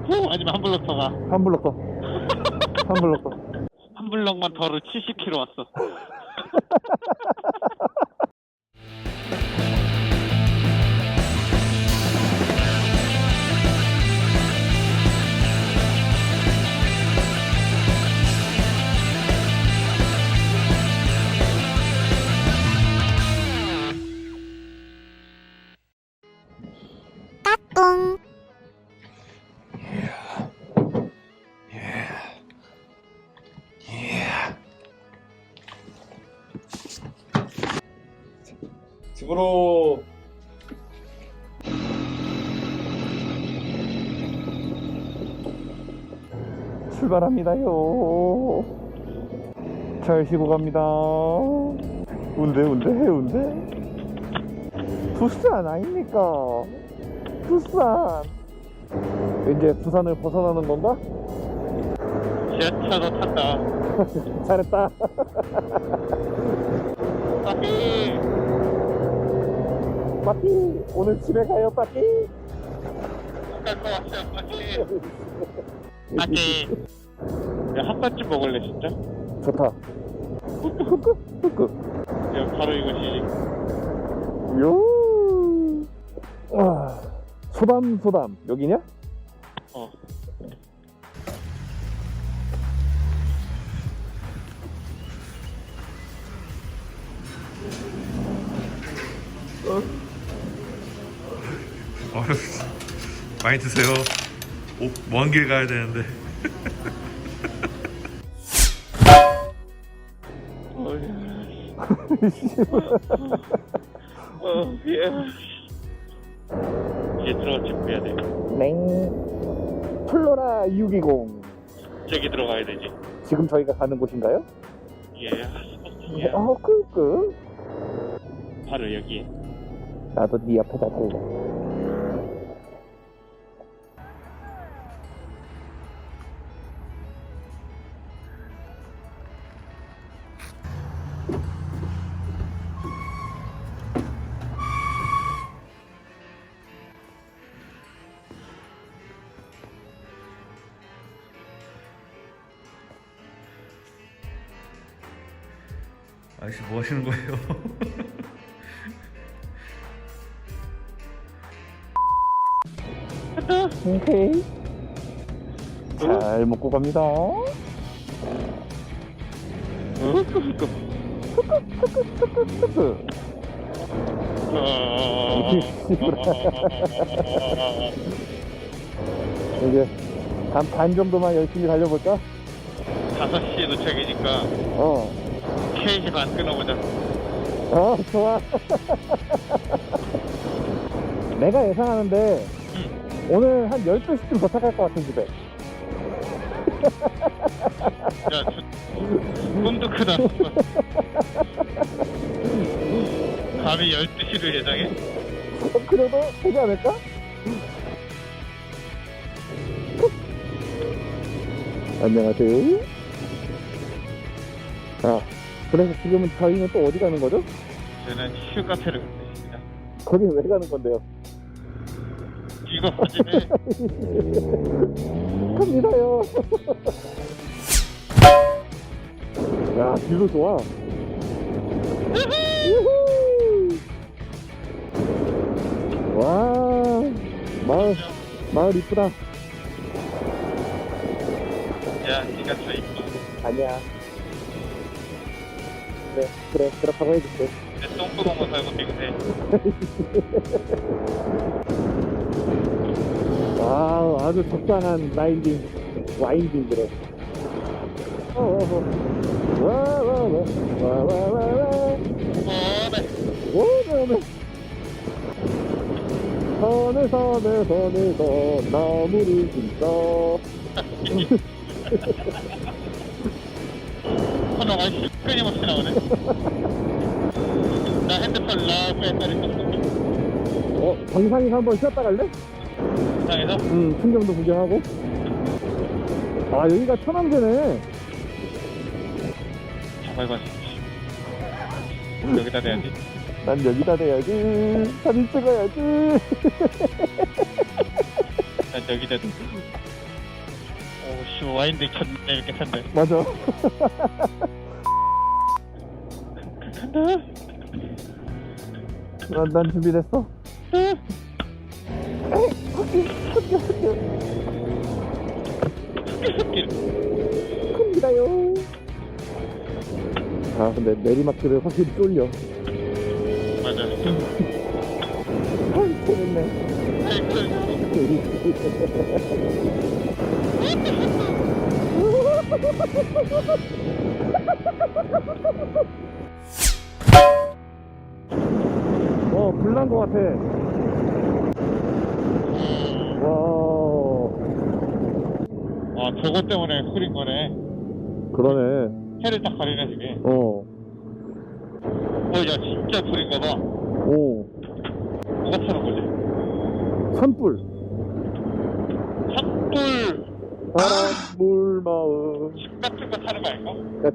아니면 한 블럭 더 가. 한 블럭 더. 한 블럭 더. 한 블럭만 더로 70km 왔어. 집으로. 출발합니다요. 잘 쉬고 갑니다. 운대 해운대. 부산 아닙니까? 부산. 이제 부산을 벗어나는 건가? 지하철도 탄다. 잘했다. 빠삐. 빠삐. 오늘 집에 가요 빠삐. 갈것 같아 빠삐. 빠삐. 야, 핫바집 먹을래 진짜? 좋다. 야, 바로 이것이. 요. 와. 소담 여기냐? 어. 많이 드세요. 먼 길 가야 되는데. 예. 이제 들어가 준비해야 돼. 맹. 플로라 620. 저기 들어가야 되지. 지금 저희가 가는 곳인가요? 예. 스포츠야. 끄끄. 바로 여기. 나도 네 옆에다 살래. 아저씨 뭐 하시는 거예요? 오케이. 잘 먹고 갑니다. 이제 반 정도만 열심히 달려볼까? 5시에 도착이니까 K시간 끊어보자. 좋아. 내가 예상하는데 오늘 한 12시쯤 도착할 것 같은 집에. 야, 꿈도 크다. 감히 12시를 예상해? 그래도 되지 않을까? 안녕하세요. 그래서 지금은 저희는 또 어디 가는 거죠? 저는 휴가페를 가고 있습니다. 거기 왜 가는 건데요? 이거 사진에 갑니다요. 야, 뷰도 좋아. 우후. 와, 마을 이쁘다. 야, 니가 더 이뻐. 아니야. 그래, 그렇다고 해줄게. 내 똥구멍만 살고 빙세. 와, 아주 적당한 와인딩 그래. 선에서 나무를 심어. 코너가 끊임없이 나오네. 나 핸드폰 라고 했다니. 정상에서 한번 쉬었다 갈래? 정상에서? 풍경도 구경하고. 여기가 천왕제네. 저걸 봐. 여기다 대야지. 난 여기다 대야지. 사진 찍어야지. 난 여기저기. 오씨 와인딩 쳤네 이렇게 쳤네. 맞아. 간다. 난 준비됐어. 큽니다요. 아 근데 내리막길을 확실히 쫄려. 맞아. 아이 재밌네. 불난 것 같아. 와. 아 저거 때문에 흐린 거네. 그러네. 해를 딱 가리네 저게. 야 진짜 불인가 봐. 오. 뭐가 타는 거지? 산불. 산불. 바람, 물, 마음. 집 같은 거 타는 거 아닐까? 야,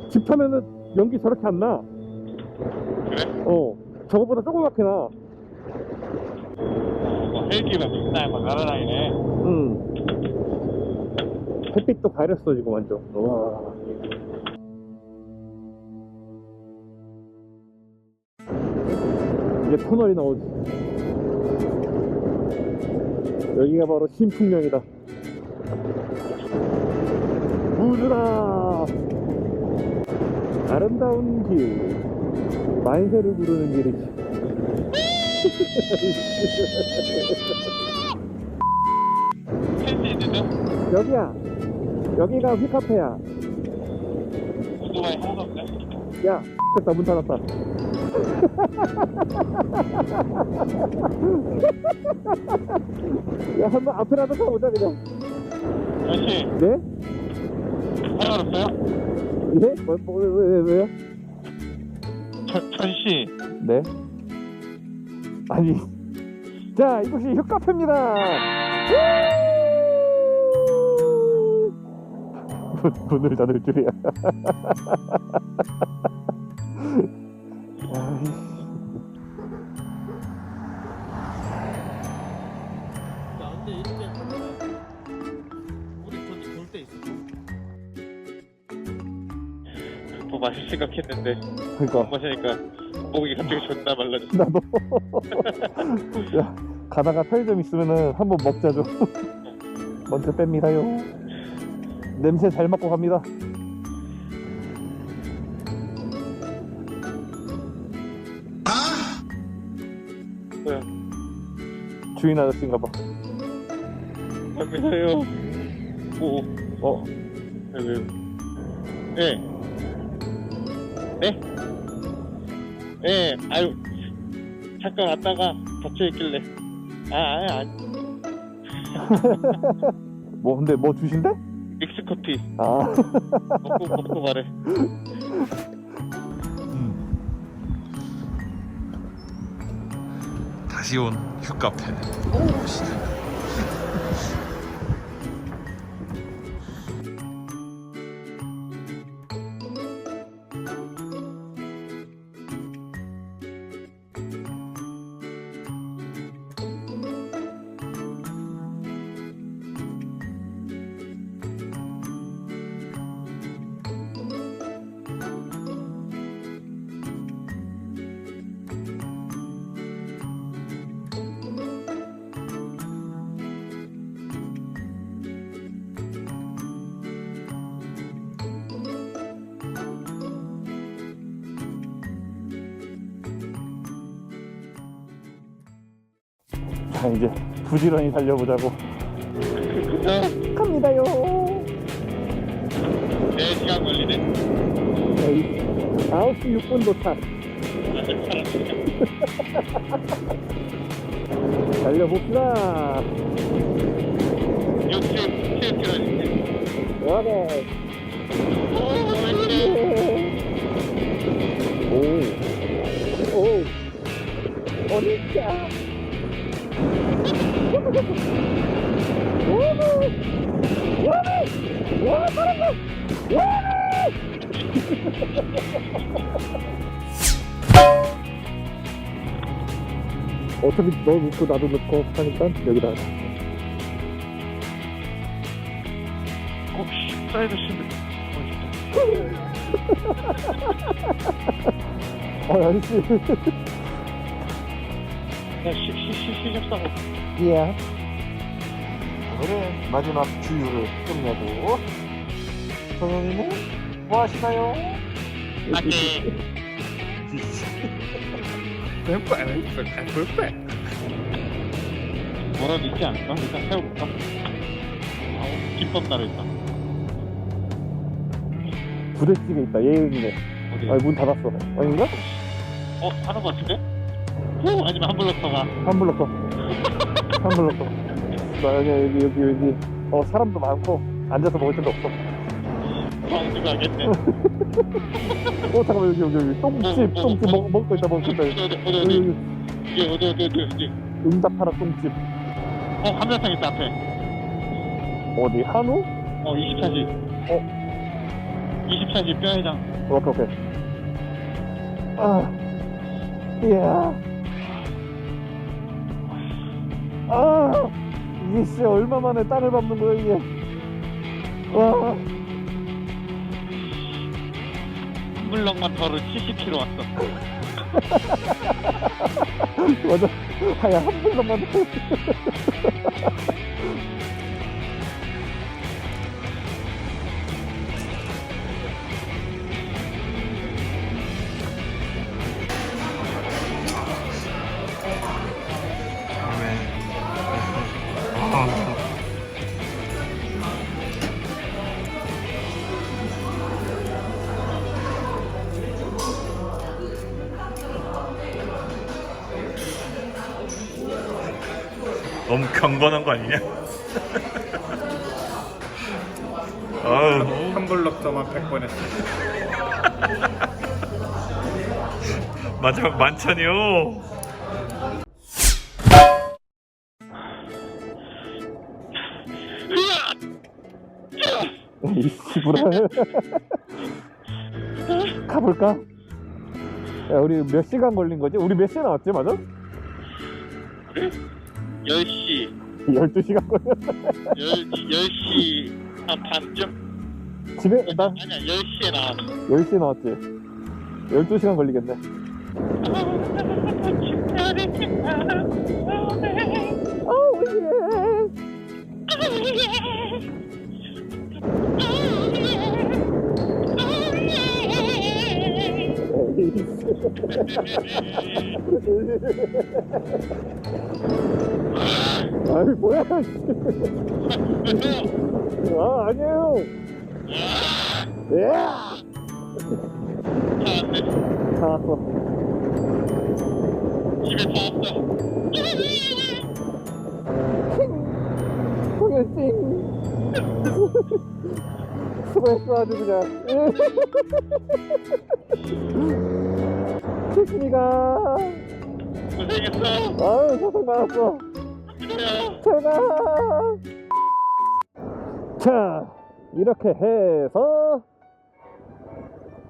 집 타면은 연기 저렇게 안 나. 그래? 저거보다 조그맣게 나. 뭐 헬기가 빛나요 막 날아다니네. 햇빛도 가렸어 지금 완전. 와. 이제 터널이 나오지. 여기가 바로 신풍령이다. 우주다. 아름다운 길. 만세를 부르는 길이지. 텐트 있는데? 여기야. 여기가 휘카페야. 오토바이 하나도 없네. 야, 됐다. 문 닫았다. 야, 한번 앞에라도 가보자 그냥. 아저씨 네? 상관없어요? 예? 왜요? 천씨 네? 아니, 자, 이곳이 흑카페입니다. 문을 닫을 줄이야. 야, 근데 이렇게 하면은 우리 돌 때 있어. 뭐 마실 생각했는데 그러니까 못 마시니까 목이 갑자기 존나 말라졌어. 나도. 야, 가다가 편의점 있으면은 한번 먹자 좀. 먼저 뺍니다요. 냄새 잘 맡고 갑니다. 뭐야? 주인 아저씨인가 봐. 갑니다요. 오. 네. 네? 네. 아유. 잠깐 왔다가 닫혀있길래. 뭐 근데 뭐 주신대? 믹스커피. 아. 먹고 말해. 다시 온 휴카페. 자, 이제 부지런히 달려보자고. 갑니다요. 4시간 걸리네. 9시 6분 도착. 달려봅시다. 67km지. 와네. 오. 어디야? 와, 잘한다. 어차피 너 넣고 나도 넣고 하니까 여기다. 사이드 신 아저씨. 시접 사고. 예. 오늘은 마지막 주유를 끝내고 선생님은 뭐 하시나요? 안돼. 뭐라도 있지 않을까? 일단 세워볼까? 김밥 나를 일단. 부대찌개 있다. 예은이네. 어디? 문 닫았어. 아닌가? 하는 거 같은데? 아니면 한 블럭커가. 한 블럭 더. 한 블럭 더. 나 여기. 사람도 많고 앉아서 먹을 데도 없어. 광주 가겠네. 잠깐만 여기 똥집 먹고 있다. 여기 어디. 응답하라 똥집. 한라상 있다 앞에. 어디? 한우? 24시. 24시 뼈해장. 오케이. 이야. 이게 진짜 얼마 만에 땅을 밟는 거야 이게. 와. 한 블럭만 더를 70km 왔어. 맞아. 하야 한 분만 더. 너무 경건한 거 아니냐? 아우, 한 블럭 더만 100번 했어. 마지막 만찬이요. 이 씨부라. 가볼까? 야 우리 몇 시간 걸린 거지? 우리 몇 시에 나왔지 맞아? 10시. 12시간 걸렸어. 10시 한 반쯤? 집에 나 아니야 10시에 나왔어. 10시에 나왔지. 12시간 걸리겠네. 아이 뭐야. 아니에요. 다 왔어. 집에 다 왔어. 통일띵. 수고했어 아주 그냥. 조심히 가. 고생했어. 아유 고생 많았어. 잘가. 자 이렇게 해서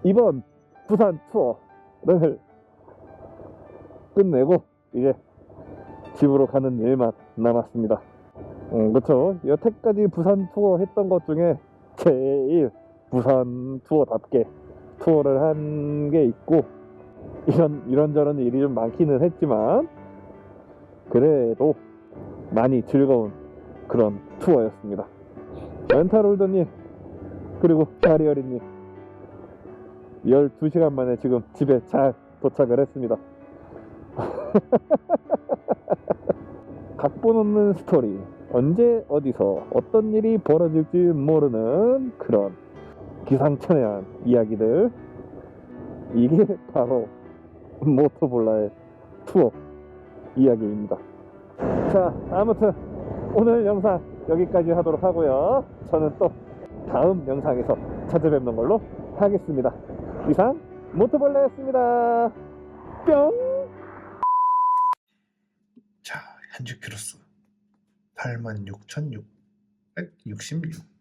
이번 부산 투어를 끝내고 이제 집으로 가는 일만 남았습니다. 그쵸. 여태까지 부산 투어 했던 것 중에 제일 부산 투어답게 투어를 한 게 있고 이런저런 일이 좀 많기는 했지만 그래도 많이 즐거운 그런 투어였습니다. 멘탈홀더님 그리고 다리어리님 12시간 만에 지금 집에 잘 도착을 했습니다. 각본 없는 스토리, 언제 어디서 어떤 일이 벌어질지 모르는 그런 기상천외한 이야기들, 이게 바로 모토볼라의 투어 이야기입니다. 자 아무튼 오늘 영상 여기까지 하도록 하고요. 저는 또 다음 영상에서 찾아뵙는 걸로 하겠습니다. 이상 모토볼라였습니다. 뿅. 자, 현재 키로수 86,666.